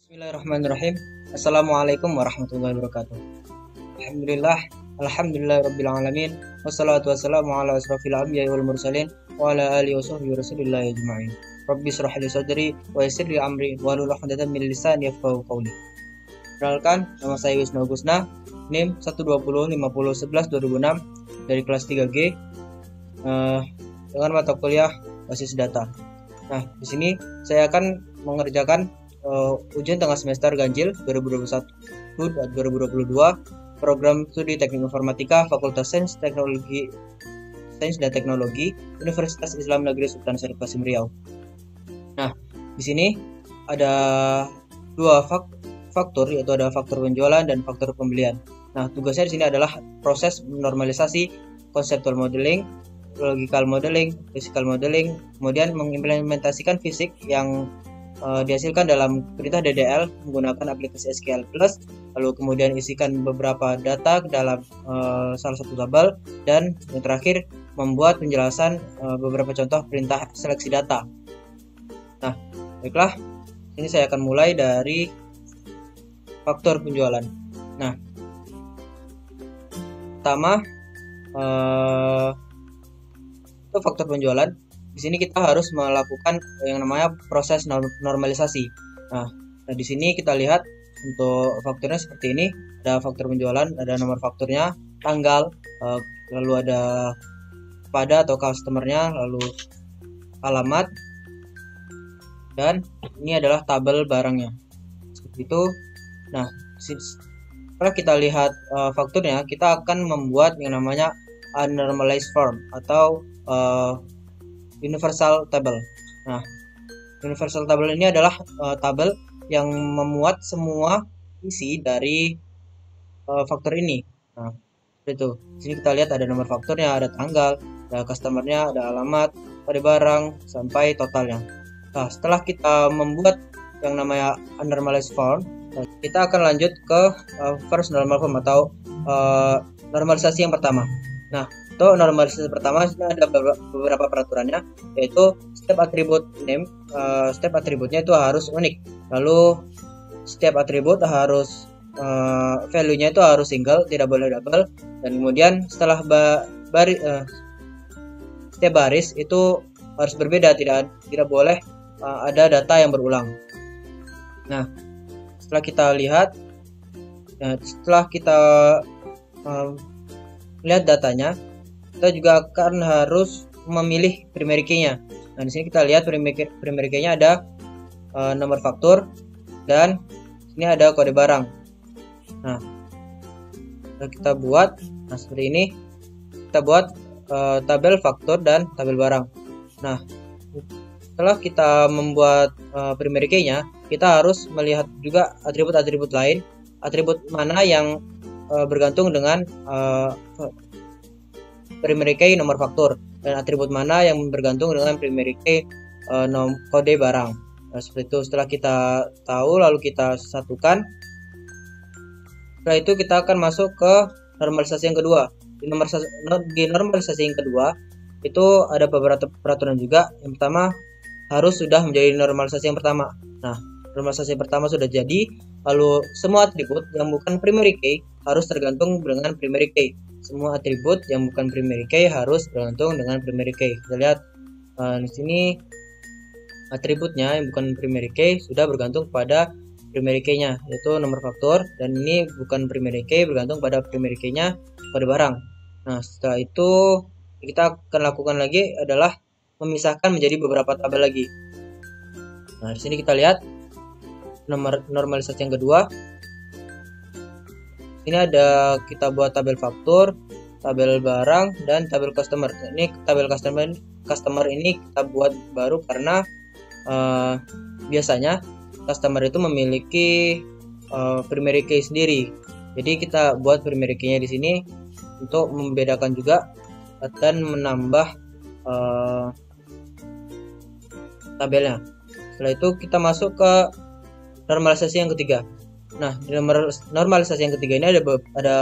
Bismillahirrahmanirrahim. Assalamualaikum warahmatullahi wabarakatuh. Alhamdulillah rabbil alamin. Wassalatu wassalamu ala asrofil anbiya'i wal mursalin wa ala alihi wa sahbihi rasulillahi ajma'in. Rabbi shrah li sadri wa yassir li amri wahlul 'uqdatam min lisani yafqahu qawli. Perkenalkan, nama saya Wisnu Agusna, NIM 12050112006 dari kelas 3G dengan mata kuliah basis data. Nah, di sini saya akan mengerjakan ujian tengah semester ganjil 2021-2022 program studi Teknik Informatika Fakultas Sains dan Teknologi Universitas Islam Negeri Sultan Syarif Qasim Riau. Nah, di sini ada dua faktor, yaitu ada faktor penjualan dan faktor pembelian. Nah, tugasnya di sini adalah proses normalisasi, conceptual modeling, logical modeling, physical modeling, kemudian mengimplementasikan fisik yang dihasilkan dalam perintah DDL menggunakan aplikasi SQL+, lalu kemudian isikan beberapa data ke dalam salah satu tabel, dan yang terakhir membuat penjelasan beberapa contoh perintah seleksi data. Nah, baiklah, ini saya akan mulai dari faktor penjualan. Nah, pertama itu faktor penjualan. Di sini kita harus melakukan yang namanya proses normalisasi. Nah, di sini kita lihat untuk faktornya seperti ini. Ada faktor penjualan, ada nomor fakturnya, tanggal, lalu ada pada atau customernya, lalu alamat, dan ini adalah tabel barangnya. Seperti itu. Nah, setelah kita lihat fakturnya, kita akan membuat yang namanya unnormalized form atau universal table. Nah, universal table ini adalah tabel yang memuat semua isi dari faktor ini. Nah, itu. Di sini kita lihat ada nomor fakturnya, ada tanggal, ada customernya, ada alamat, ada barang, sampai totalnya. Nah, setelah kita membuat yang namanya unnormalized form, kita akan lanjut ke first normal form atau normalisasi yang pertama. Nah, untuk normalisasi pertama ada beberapa peraturannya, yaitu setiap atribut name, setiap atributnya itu harus unik. Lalu setiap atribut harus value-nya itu harus single, tidak boleh double. Dan kemudian setelah setiap baris itu harus berbeda, tidak boleh ada data yang berulang. Nah, setelah kita lihat, setelah kita lihat datanya, kita juga akan harus memilih primary key-nya. Nah, di sini kita lihat primary key-nya ada nomor faktur, dan ini ada kode barang. Nah, kita buat seperti ini. Kita buat tabel faktur dan tabel barang. Nah, setelah kita membuat primary key-nya, kita harus melihat juga atribut-atribut lain, atribut mana yang bergantung dengan primary key nomor faktur, dan atribut mana yang bergantung dengan primary key kode barang. Nah, seperti itu. Setelah kita tahu, lalu kita satukan. Setelah itu kita akan masuk ke normalisasi yang kedua. Di normalisasi yang kedua itu ada beberapa peraturan juga. Yang pertama harus sudah menjadi normalisasi yang pertama. Nah, normalisasi yang pertama sudah jadi, lalu semua atribut yang bukan primary key harus tergantung dengan primary key. Semua atribut yang bukan primary key harus bergantung dengan primary key. Kita lihat di sini atributnya yang bukan primary key sudah bergantung pada primary key-nya, yaitu nomor faktur, dan ini bukan primary key bergantung pada primary key-nya kode barang. Nah, setelah itu kita akan lakukan lagi adalah memisahkan menjadi beberapa tabel lagi. Nah, di sini kita lihat nomor normalisasi yang kedua. Ini ada kita buat tabel faktur, tabel barang, dan tabel customer. Ini tabel customer ini kita buat baru karena biasanya customer itu memiliki primary key sendiri. Jadi kita buat primary key-nya di sini untuk membedakan juga dan menambah tabelnya. Setelah itu kita masuk ke normalisasi yang ketiga. Nah, di normalisasi yang ketiga ini ada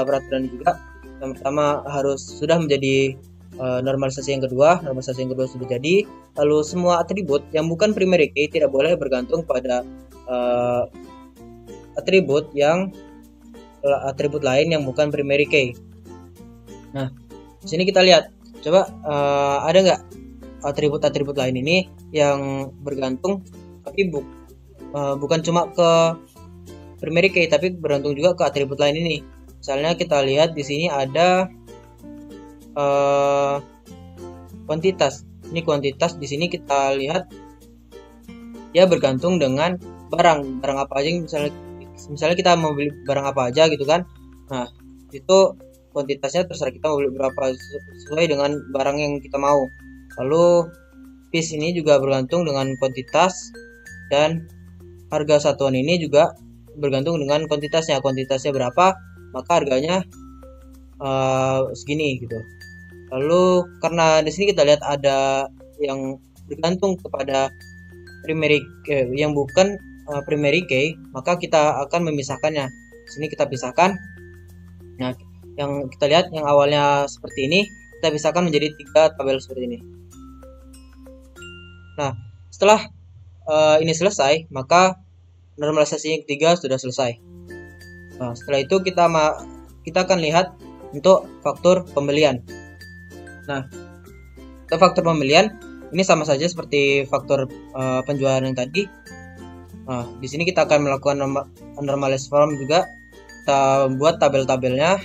peraturan juga. Yang pertama harus sudah menjadi normalisasi yang kedua. Normalisasi yang kedua sudah jadi. Lalu semua atribut yang bukan primary key tidak boleh bergantung pada atribut lain yang bukan primary key. Nah, di sini kita lihat, coba ada nggak atribut-atribut lain ini yang bergantung tapi bukan cuma ke primary key tapi bergantung juga ke atribut lain ini. Misalnya kita lihat di sini ada kuantitas. Ini kuantitas, di sini kita lihat dia bergantung dengan barang apa aja. Misalnya kita mau beli barang apa aja gitu kan. Nah, itu kuantitasnya terserah kita mau beli berapa sesuai dengan barang yang kita mau. Lalu piece ini juga bergantung dengan kuantitas, dan harga satuan ini juga bergantung dengan kuantitasnya. Kuantitasnya berapa, maka harganya segini gitu. Lalu karena di sini kita lihat ada yang bergantung kepada primary key yang bukan primary key, maka kita akan memisahkannya. Di sini kita pisahkan. Nah, yang kita lihat yang awalnya seperti ini, kita pisahkan menjadi 3 tabel seperti ini. Nah, setelah ini selesai, maka normalisasi yang ketiga sudah selesai. Nah, setelah itu kita akan lihat untuk faktor pembelian. Nah, untuk faktor pembelian ini sama saja seperti faktor penjualan yang tadi. Nah, di sini kita akan melakukan normalize form juga. Kita buat tabel-tabelnya.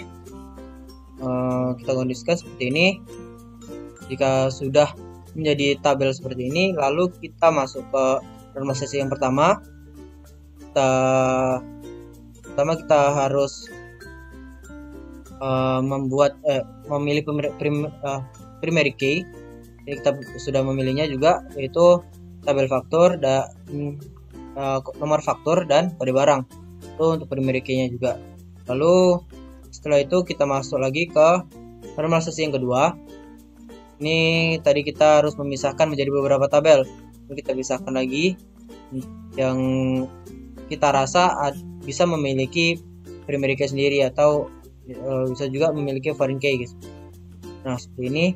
Kita kondisikan seperti ini. Jika sudah menjadi tabel seperti ini, lalu kita masuk ke normalisasi yang pertama. Kita harus memilih primary key. Jadi kita sudah memilihnya juga, yaitu tabel faktor dan nomor faktor dan kode barang. Itu untuk primary key-nya juga. Lalu setelah itu kita masuk lagi ke normalisasi yang kedua. Ini tadi kita harus memisahkan menjadi beberapa tabel. Lalu kita pisahkan lagi yang kita rasa bisa memiliki primary key sendiri, atau bisa juga memiliki foreign key, guys. Nah, seperti ini.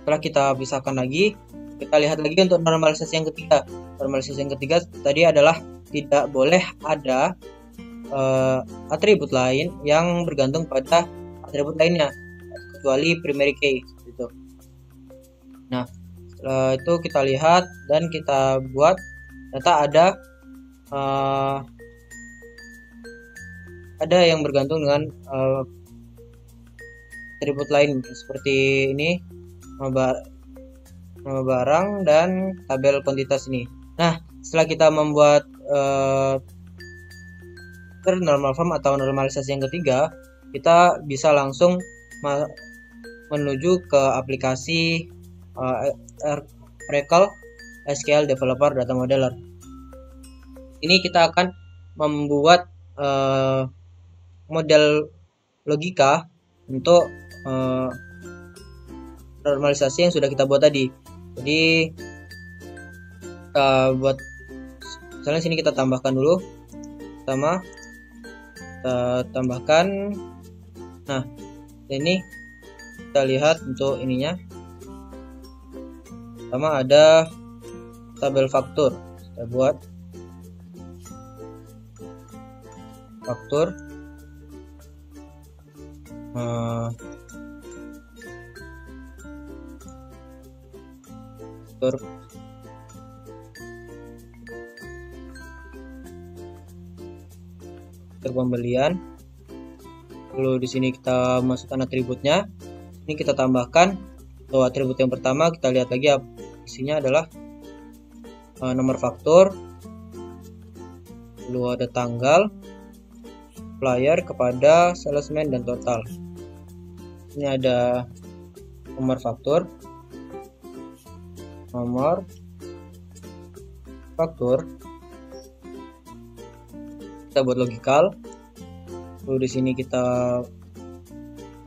Setelah kita pisahkan lagi, kita lihat lagi untuk normalisasi yang ketiga. Normalisasi yang ketiga tadi adalah tidak boleh ada atribut lain yang bergantung pada atribut lainnya kecuali primary key gitu. Nah, setelah itu kita lihat dan kita buat ternyata ada yang bergantung dengan atribut lain seperti ini, nama barang dan tabel kuantitas ini. Nah, setelah kita membuat normal form atau normalisasi yang ketiga, kita bisa langsung menuju ke aplikasi Oracle SQL Developer Data Modeler. Ini kita akan membuat model logika untuk normalisasi yang sudah kita buat tadi. Jadi kita buat, misalnya sini kita tambahkan dulu. Pertama kita tambahkan. Nah, ini kita lihat untuk ininya. Pertama ada tabel faktur. Kita buat faktur. Faktur pembelian. Lalu di sini kita masukkan atributnya. Ini kita tambahkan. Untuk atribut yang pertama kita lihat lagi isinya adalah nomor faktur. Lalu ada tanggal, supplier kepada salesman dan total. Ini ada nomor faktur. Nomor faktur. Kita buat logical. Lalu di sini kita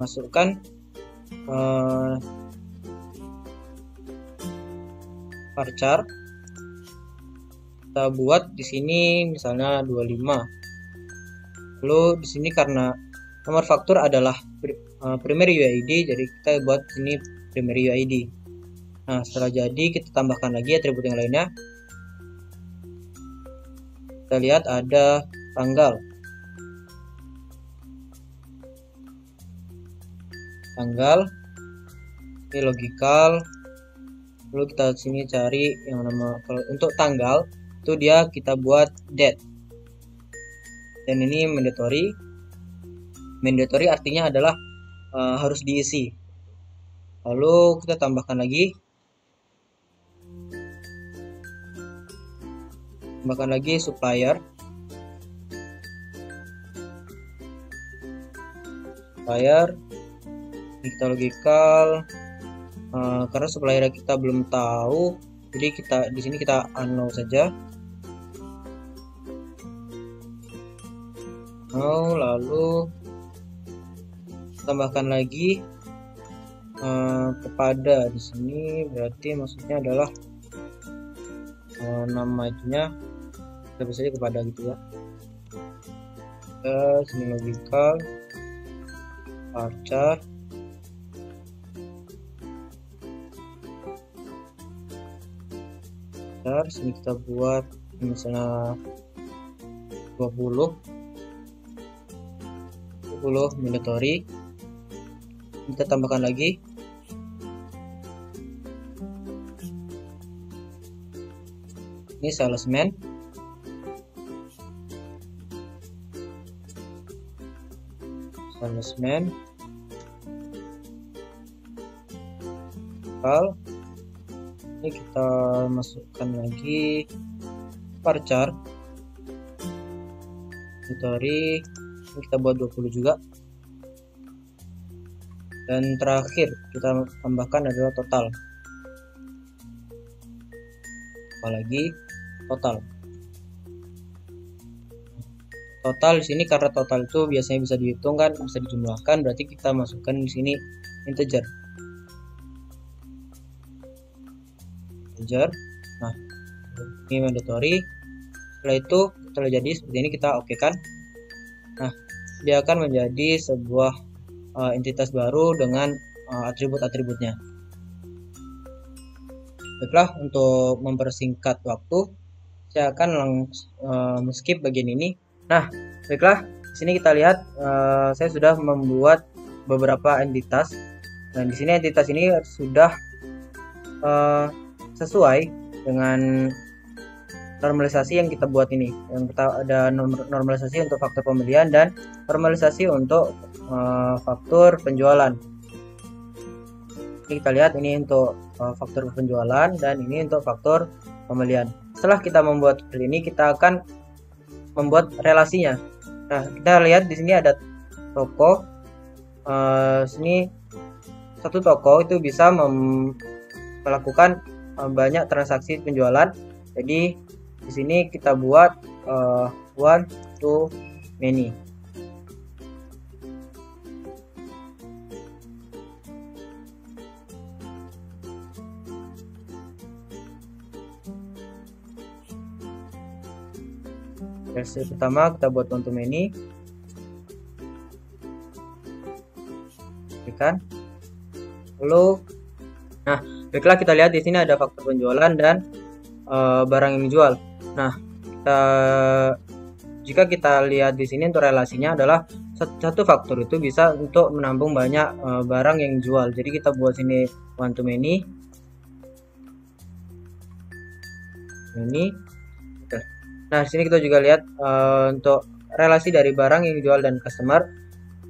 masukkan varchar. Kita buat di sini misalnya 25. Lalu di sini karena nomor faktur adalah primary UID, jadi kita buat sini primary UID. Nah, setelah jadi kita tambahkan lagi atribut yang lainnya. kita lihat ada tanggal. Ini logikal. Lalu kita sini cari yang nama, kalau untuk tanggal itu dia kita buat date. Dan ini mandatory. Mandatory artinya adalah harus diisi. Lalu kita tambahkan lagi. Supplier. Ini kita logikal. Karena supplier kita belum tahu, jadi di sini kita unknown saja. Lalu tambahkan lagi kepada. Di sini berarti maksudnya adalah nama itunya kita bisa saja kepada gitu ya. Sini logikal varchar. Sini kita buat misalnya 20 mandatory. Kita tambahkan lagi ini salesman. Ini kita masukkan lagi varchar mandatory. Ini kita buat 20 juga. Dan terakhir kita tambahkan adalah total. Apalagi total. Total di sini karena total itu biasanya bisa dihitung kan, bisa dijumlahkan, berarti kita masukkan di sini integer. Nah, ini mandatory. Setelah itu setelah jadi seperti ini kita oke kan. Nah, dia akan menjadi sebuah entitas baru dengan atribut-atributnya. Baiklah, untuk mempersingkat waktu, saya akan skip bagian ini. Nah, baiklah, di sini kita lihat saya sudah membuat beberapa entitas, dan di sini entitas ini sudah sesuai dengan normalisasi yang kita buat ini. Yang kita ada normalisasi untuk faktor pembelian dan normalisasi untuk faktor penjualan. Ini kita lihat ini untuk faktor penjualan dan ini untuk faktor pembelian. Setelah kita membuat seperti ini, kita akan membuat relasinya. Nah, kita lihat di sini ada toko. Sini satu toko itu bisa melakukan banyak transaksi penjualan. Jadi di sini kita buat one to many. Versi pertama kita buat one to many. Kan? Lalu, nah, baiklah kita lihat di sini ada faktor penjualan dan barang yang dijual. Nah, jika kita lihat di sini untuk relasinya adalah satu faktor itu bisa untuk menampung banyak barang yang dijual. Jadi kita buat sini one to many. Nah, di sini kita juga lihat untuk relasi dari barang yang dijual dan customer.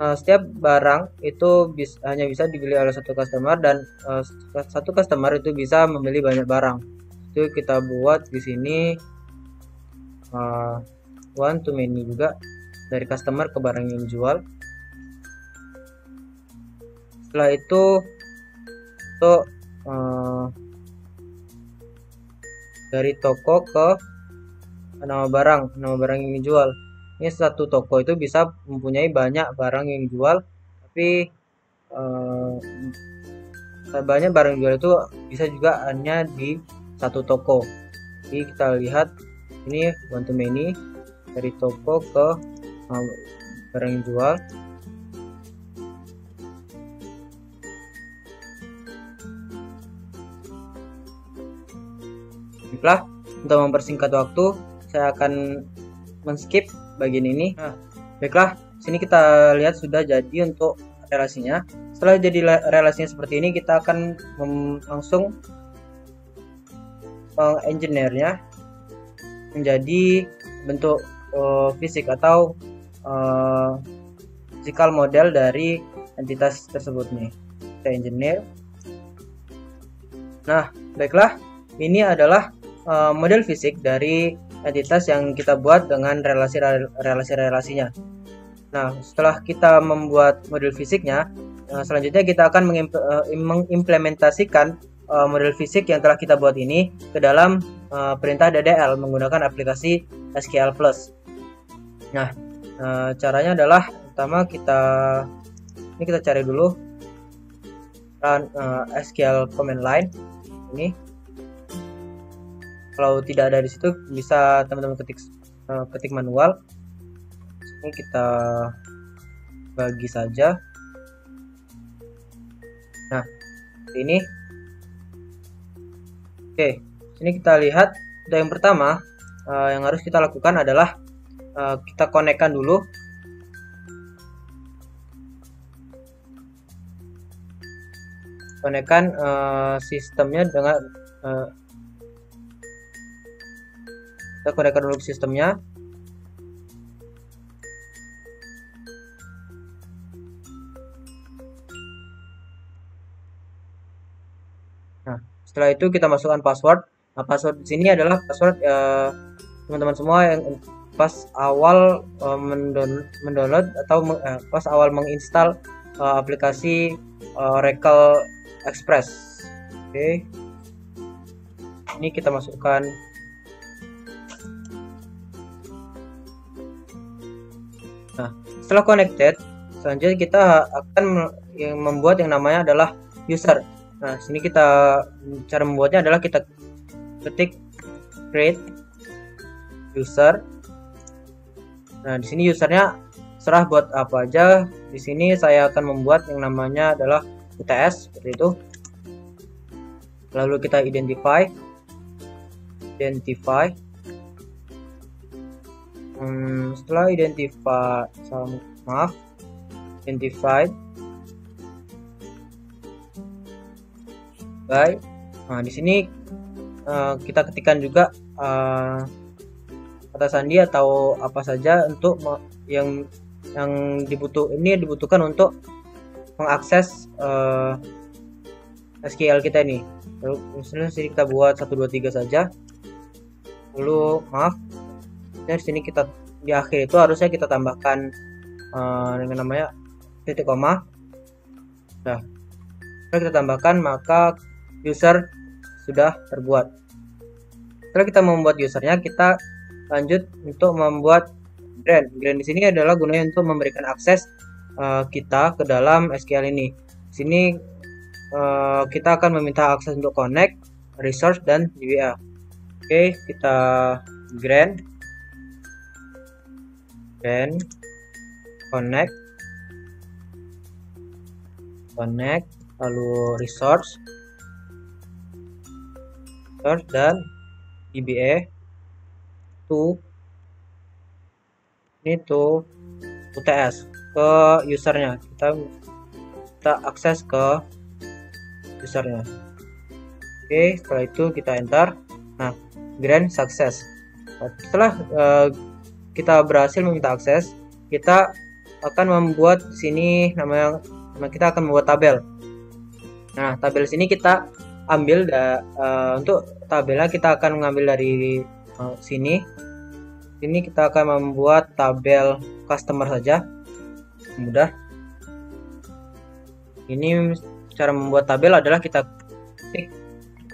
Setiap barang itu hanya bisa dibeli oleh satu customer dan satu customer itu bisa membeli banyak barang. Itu kita buat di sini one to many juga dari customer ke barang yang dijual. Setelah itu untuk dari toko ke nama barang yang dijual. Ini satu toko itu bisa mempunyai banyak barang yang dijual, tapi banyak barang dijual itu bisa juga hanya di satu toko. Jadi kita lihat ini one to many dari toko ke barang yang dijual. Baiklah, untuk mempersingkat waktu saya akan men-skip bagian ini. Nah, baiklah, sini kita lihat sudah jadi untuk relasinya. Setelah jadi relasinya seperti ini, kita akan langsung mengengineer-nya menjadi bentuk fisik atau physical model dari entitas tersebut nih. Kita engineer. Nah, baiklah, ini adalah model fisik dari entitas yang kita buat dengan relasi-relasinya. Nah, setelah kita membuat model fisiknya, selanjutnya kita akan mengimplementasikan model fisik yang telah kita buat ini ke dalam perintah DDL menggunakan aplikasi SQL+. Nah, caranya adalah pertama ini kita cari dulu run SQL command line ini. Kalau tidak ada di situ, bisa teman-teman ketik manual. Ini kita bagi saja. Nah, ini. Oke, sini kita lihat. Yang pertama yang harus kita lakukan adalah kita konekkan dulu. Konekkan sistemnya dengan kita konekkan dulu sistemnya. Nah, setelah itu kita masukkan password. Nah, password di sini adalah password teman-teman semua yang pas awal mendownload atau pas awal menginstal aplikasi Oracle Express. Oke. Ini kita masukkan. Nah, setelah connected, selanjutnya kita akan membuat yang namanya adalah user. Nah, sini cara membuatnya adalah kita ketik create user. Nah, di sini usernya serah buat apa aja. Di sini saya akan membuat yang namanya adalah UTS seperti itu. Lalu kita identify. Setelah identified by. Nah, di sini kita ketikkan juga kata sandi atau apa saja untuk yang dibutuhkan untuk mengakses SQL kita ini. Lalu misalnya sini kita buat 1 2 3 saja. Lalu dari sini kita di akhir itu harusnya kita tambahkan dengan namanya titik koma. Nah, setelah kita tambahkan maka user sudah terbuat. Setelah kita membuat usernya, kita lanjut untuk membuat grant. Grant di sini adalah gunanya untuk memberikan akses kita ke dalam SQL ini. Di sini kita akan meminta akses untuk connect, resource, dan DBA. Oke, kita grant connect, lalu resource dan DBA to UTS ke usernya. Kita akses ke usernya. Oke, setelah itu kita enter. Nah, grant success. Setelah kita berhasil meminta akses, kita akan membuat sini kita akan membuat tabel. Nah, tabel sini kita ambil untuk tabelnya kita akan mengambil dari sini. Ini kita akan membuat tabel customer saja. Mudah. Ini cara membuat tabel adalah kita klik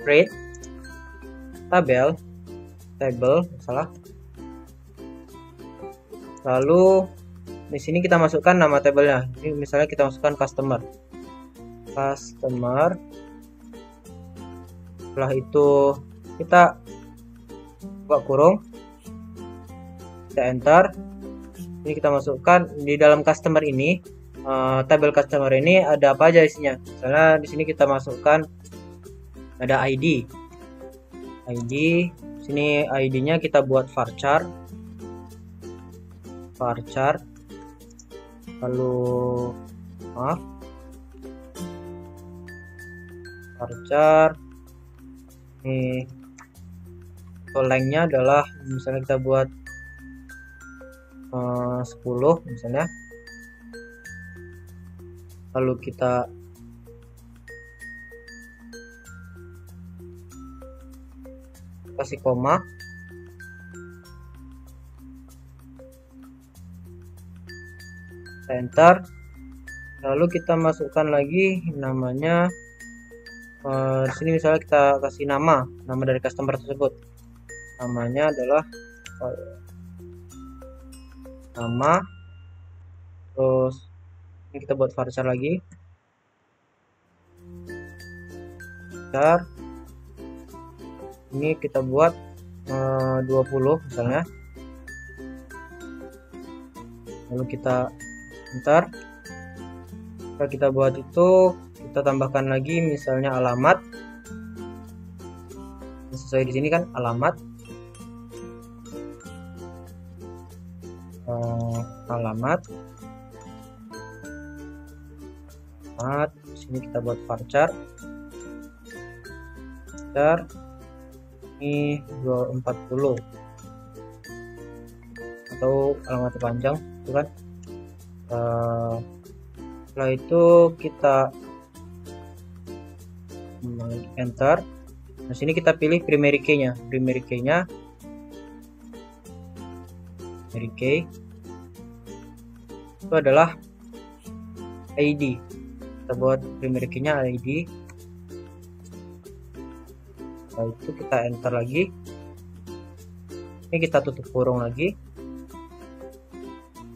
create table, salah. Lalu di sini kita masukkan nama tabelnya. Ini misalnya kita masukkan customer. Setelah itu kita buka kurung, kita enter. Ini kita masukkan di dalam customer ini. Tabel customer ini ada apa aja isinya? Misalnya di sini kita masukkan ada ID. Sini ID-nya kita buat varchar. varchar, lalu varchar ini lengthnya adalah misalnya kita buat 10 misalnya, lalu kita kasih koma, enter, lalu kita masukkan lagi namanya. Di sini misalnya kita kasih nama dari customer tersebut, namanya adalah nama, terus ini kita buat varchar lagi, varchar ini kita buat 20 misalnya, lalu kita enter. Setelah kita buat itu, kita tambahkan lagi misalnya alamat, sesuai di sini kan alamat, alamat. Di sini kita buat varchar, ini 240 atau alamat panjang itu kan. Setelah itu kita enter. Nah, sini kita pilih primary key-nya. Primary key-nya itu adalah ID. Kita buat primary key-nya ID. Setelah itu kita enter lagi. Ini kita tutup kurung lagi.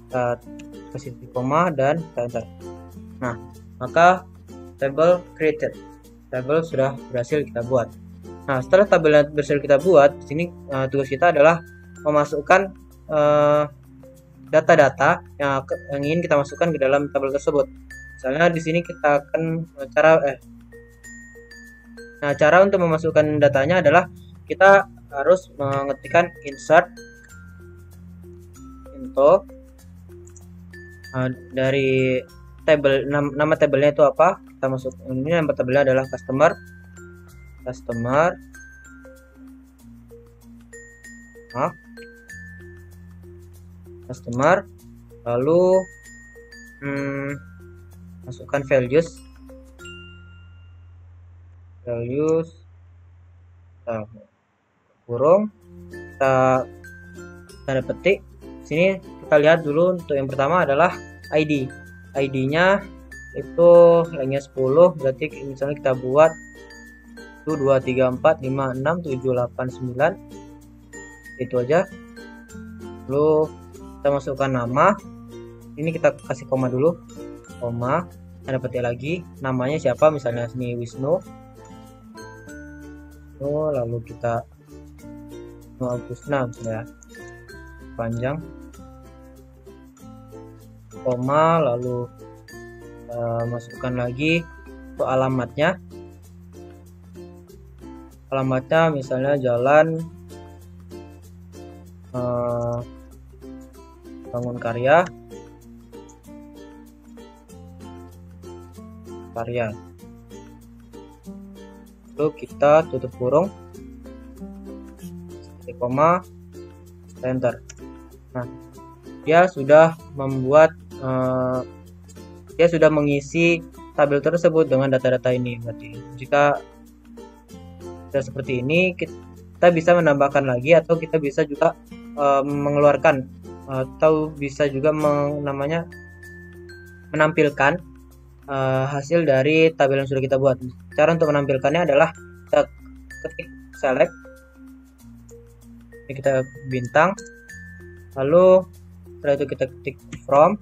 Kita kasih koma dan kita enter. Nah, maka table created. Tabel sudah berhasil kita buat. Nah, setelah tabel berhasil kita buat, di sini tugas kita adalah memasukkan data-data yang ingin kita masukkan ke dalam tabel tersebut. Misalnya di sini kita akan cara untuk memasukkan datanya adalah kita harus mengetikkan insert into dari tabel, nama tabelnya itu apa, kita masuk. Ini nama tabelnya adalah customer, lalu masukkan values, kurung, kita tanda petik. Sini kita lihat dulu. Untuk yang pertama adalah ID-nya itu lengthnya 10, berarti misalnya kita buat 1 2 3 4 5 6 7 8 9, itu aja. Lalu kita masukkan nama, ini kita kasih koma dulu, koma, tanda petik lagi, namanya siapa, misalnya sini Wisnu, lalu kita Agusna ya, panjang, koma, lalu masukkan lagi untuk alamatnya misalnya Jalan Bangun Karya, lalu kita tutup kurung, koma, enter. Nah, dia sudah membuat dia sudah mengisi tabel tersebut dengan data-data ini. Berarti jika sudah seperti ini, kita bisa menambahkan lagi, atau kita bisa juga mengeluarkan, atau bisa juga menampilkan hasil dari tabel yang sudah kita buat. Cara untuk menampilkannya adalah kita ketik select, ini kita bintang, lalu setelah itu kita ketik from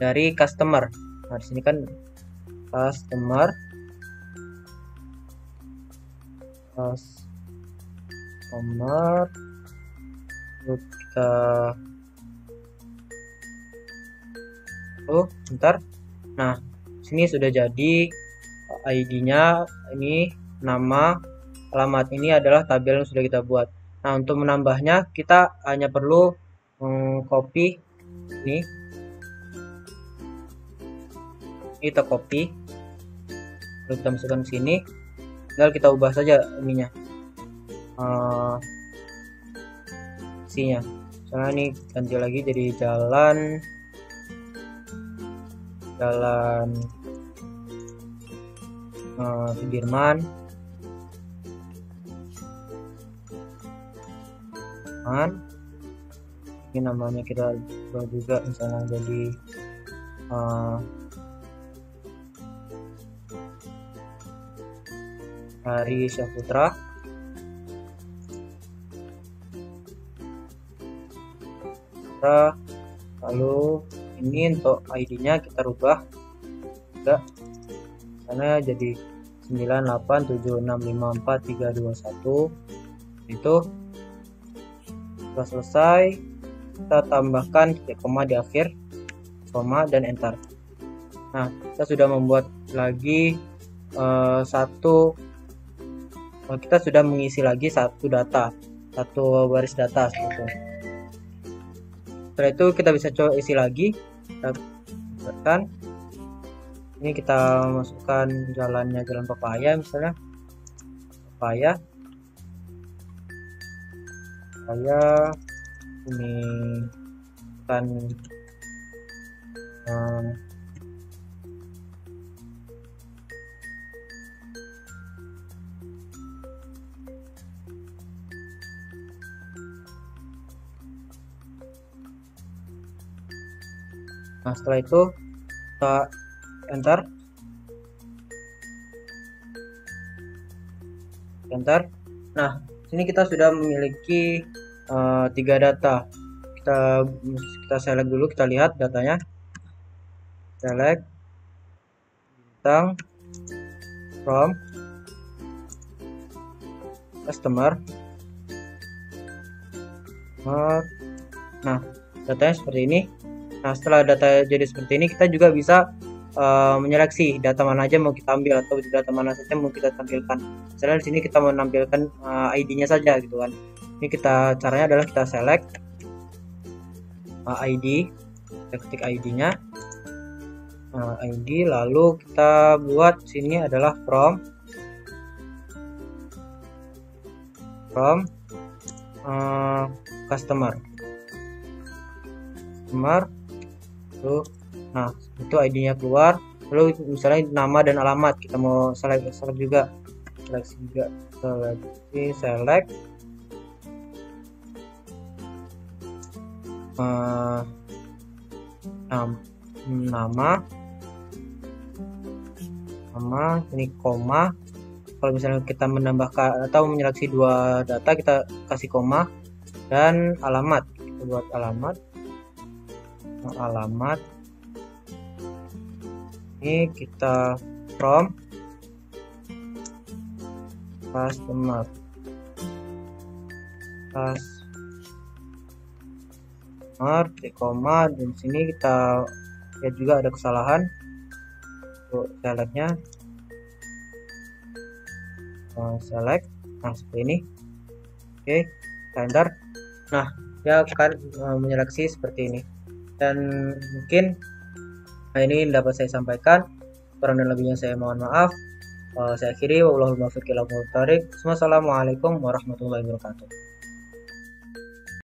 dari customer. Nah, di sini kan customer, lalu kita bentar. Nah, sini sudah jadi ID-nya, ini nama, alamat, ini adalah tabel yang sudah kita buat. Nah, untuk menambahnya kita hanya perlu copy ini kita copy, lalu kita masukkan ke sini, tinggal kita ubah saja ininya, isinya. Misalnya ini ganti lagi jadi jalan Sudirman, ini namanya kita ubah juga, misalnya jadi Hari Syahputra. Lalu ini untuk ID-nya kita rubah juga, karena jadi 987654321. Itu setelah selesai kita tambahkan titik koma di akhir, koma dan enter. Nah, kita sudah membuat lagi kita sudah mengisi lagi satu baris data seperti itu. Setelah itu kita bisa coba isi lagi, kita buatkan. Ini kita masukkan jalannya, jalan Pepaya misalnya, Pepaya ini kan nah, setelah itu kita enter. Nah, sini kita sudah memiliki 3 data. Kita select dulu, kita lihat datanya. Select bintang from customer. Nah, datanya seperti ini. Nah, setelah data jadi seperti ini, kita juga bisa menyeleksi data mana aja mau kita ambil atau data mana saja mau kita tampilkan. Misalnya di sini kita menampilkan ID-nya saja gitu kan. Ini caranya adalah kita select ID, kita ketik ID-nya, ID, lalu kita buat sini adalah from customer. Tuh, nah itu ID-nya keluar. Lalu misalnya nama dan alamat kita mau select juga, select nama ini koma. Kalau misalnya kita menambahkan atau menyeleksi 2 data, kita kasih koma, dan alamat kita buat alamat ini kita from customer, koma, dan sini kita lihat juga ada kesalahan untuk selectnya. Select, nah seperti ini. Oke, enter. Nah, dia akan menyeleksi seperti ini. Dan mungkin ini dapat saya sampaikan. Kurang dan lebihnya saya mohon maaf. Saya akhiri. Wassalamualaikum warahmatullahi wabarakatuh.